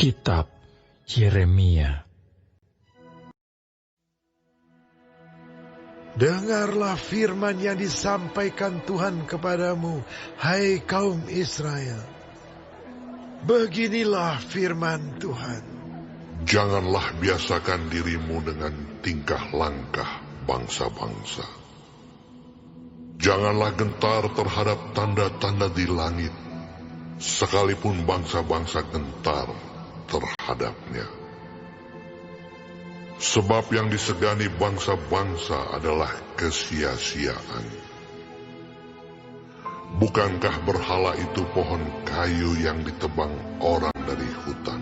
Kitab Yeremia. Dengarlah firman yang disampaikan Tuhan kepadamu, hai kaum Israel. Beginilah firman Tuhan. Janganlah biasakan dirimu dengan tingkah langkah bangsa-bangsa. Janganlah gentar terhadap tanda-tanda di langit, sekalipun bangsa-bangsa gentar terhadapnya. Sebab yang disegani bangsa-bangsa adalah kesia-siaan. Bukankah berhala itu pohon kayu yang ditebang orang dari hutan,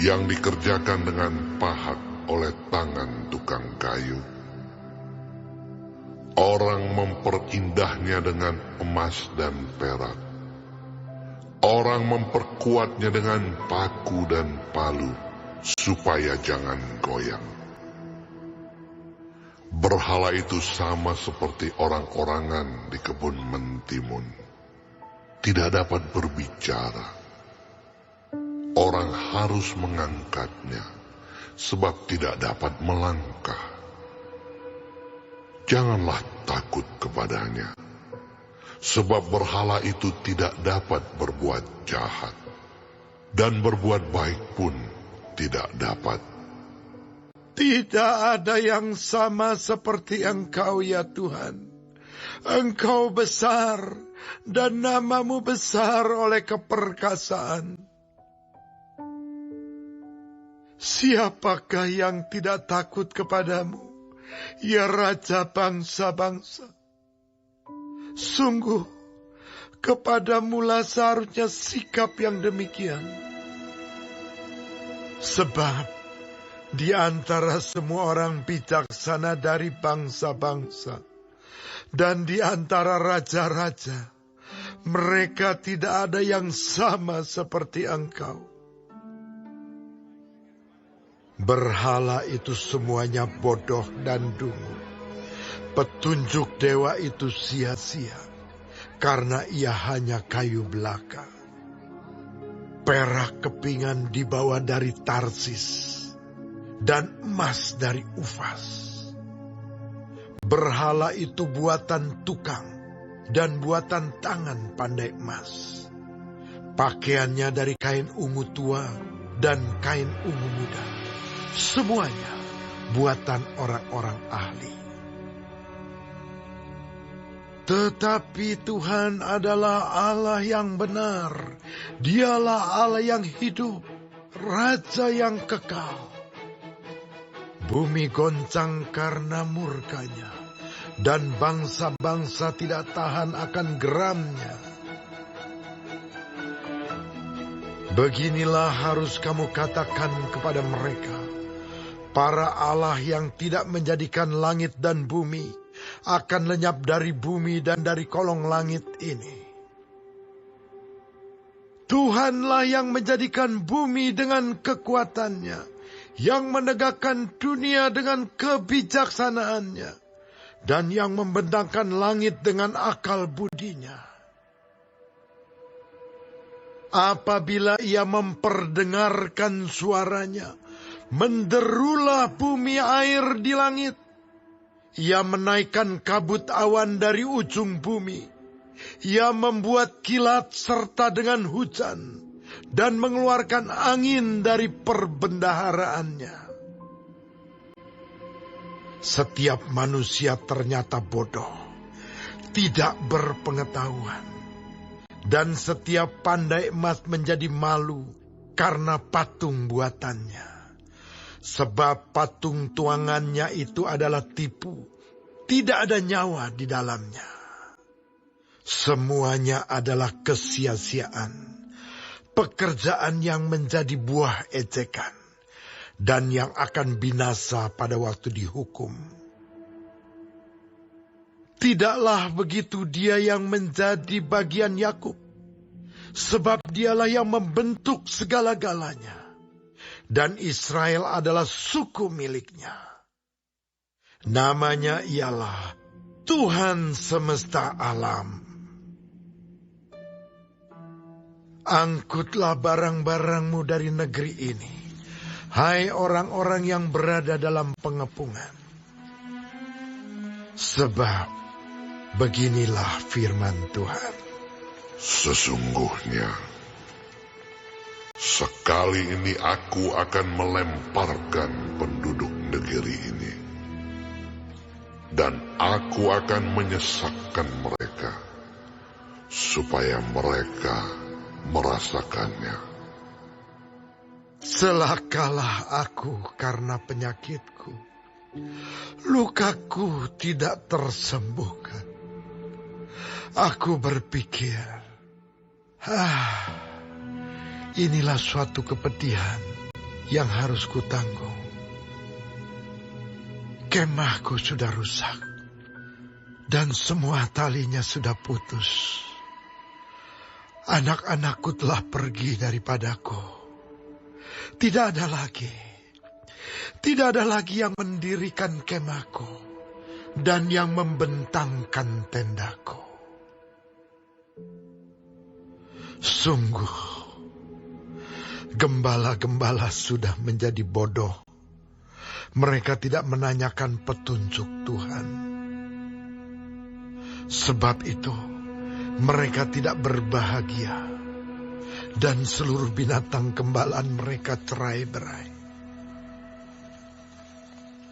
yang dikerjakan dengan pahat oleh tangan tukang kayu? Orang memperindah-Nya dengan emas dan perak. Orang memperkuatnya dengan paku dan palu, supaya jangan goyang. Berhala itu sama seperti orang-orangan di kebun mentimun, tidak dapat berbicara. Orang harus mengangkatnya, sebab tidak dapat melangkah. Janganlah takut kepadanya, sebab berhala itu tidak dapat berbuat jahat, dan berbuat baik pun tidak dapat. Tidak ada yang sama seperti Engkau, ya Tuhan. Engkau besar, dan namamu besar oleh keperkasaan. Siapakah yang tidak takut kepadamu, ya Raja bangsa-bangsa? Sungguh, kepadamulah seharusnya sikap yang demikian. Sebab di antara semua orang bijaksana dari bangsa-bangsa dan di antara raja-raja, mereka tidak ada yang sama seperti Engkau. Berhala itu semuanya bodoh dan dungu. Petunjuk dewa itu sia-sia, karena ia hanya kayu belaka. Perak kepingan dibawa dari Tarsis, dan emas dari Ufas. Berhala itu buatan tukang dan buatan tangan pandai emas. Pakaiannya dari kain ungu tua dan kain ungu muda. Semuanya buatan orang-orang ahli. Tetapi Tuhan adalah Allah yang benar. Dialah Allah yang hidup, Raja yang kekal. Bumi goncang karena murkanya, dan bangsa-bangsa tidak tahan akan geramnya. Beginilah harus kamu katakan kepada mereka, para Allah yang tidak menjadikan langit dan bumi, akan lenyap dari bumi dan dari kolong langit ini. Tuhanlah yang menjadikan bumi dengan kekuatannya, yang menegakkan dunia dengan kebijaksanaannya, dan yang membentangkan langit dengan akal budinya. Apabila ia memperdengarkan suaranya, menderulah bumi air di langit. Ia menaikkan kabut awan dari ujung bumi. Ia membuat kilat serta dengan hujan, dan mengeluarkan angin dari perbendaharaannya. Setiap manusia ternyata bodoh, tidak berpengetahuan, dan setiap pandai emas menjadi malu karena patung buatannya. Sebab patung tuangannya itu adalah tipu, tidak ada nyawa di dalamnya. Semuanya adalah kesia-siaan, pekerjaan yang menjadi buah ejekan, dan yang akan binasa pada waktu dihukum. Tidaklah begitu dia yang menjadi bagian Yakub, sebab dialah yang membentuk segala-galanya, dan Israel adalah suku miliknya. Namanya ialah Tuhan semesta alam. Angkutlah barang-barangmu dari negeri ini, hai orang-orang yang berada dalam pengepungan. Sebab beginilah firman Tuhan. Sesungguhnya, sekali ini aku akan melemparkan penduduk negeri ini, dan aku akan menyesakkan mereka, supaya mereka merasakannya. Celakalah aku karena penyakitku, lukaku tidak tersembuhkan. Aku berpikir, inilah suatu kepedihan yang harus kutanggung. Kemahku sudah rusak, dan semua talinya sudah putus. Anak-anakku telah pergi daripadaku. Tidak ada lagi yang mendirikan kemahku dan yang membentangkan tendaku. Sungguh, gembala-gembala sudah menjadi bodoh. Mereka tidak menanyakan petunjuk Tuhan. Sebab itu, mereka tidak berbahagia, dan seluruh binatang gembalaan mereka cerai-berai.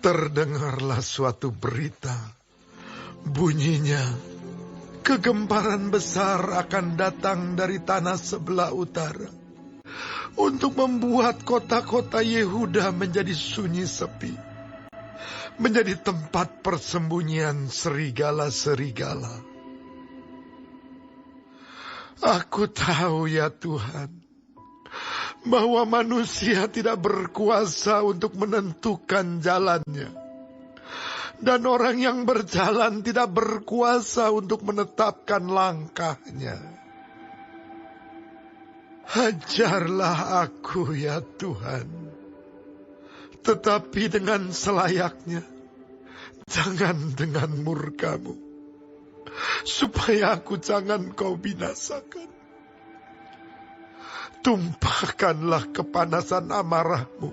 Terdengarlah suatu berita, bunyinya, kegemparan besar akan datang dari tanah sebelah utara, untuk membuat kota-kota Yehuda menjadi sunyi sepi, menjadi tempat persembunyian serigala-serigala. Aku tahu ya Tuhan, bahwa manusia tidak berkuasa untuk menentukan jalannya, dan orang yang berjalan tidak berkuasa untuk menetapkan langkahnya. Ajarlah aku ya Tuhan, tetapi dengan selayaknya, jangan dengan murka-Mu, supaya aku jangan Kau binasakan. Tumpahkanlah kepanasan amarah-Mu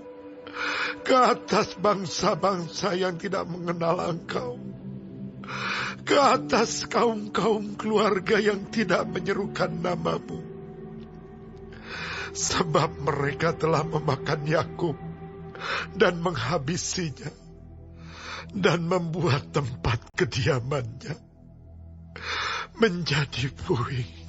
ke atas bangsa-bangsa yang tidak mengenal Engkau, ke atas kaum-kaum keluarga yang tidak menyerukan nama-Mu. Sebab mereka telah memakan Yakub dan menghabisinya, dan membuat tempat kediamannya menjadi puing.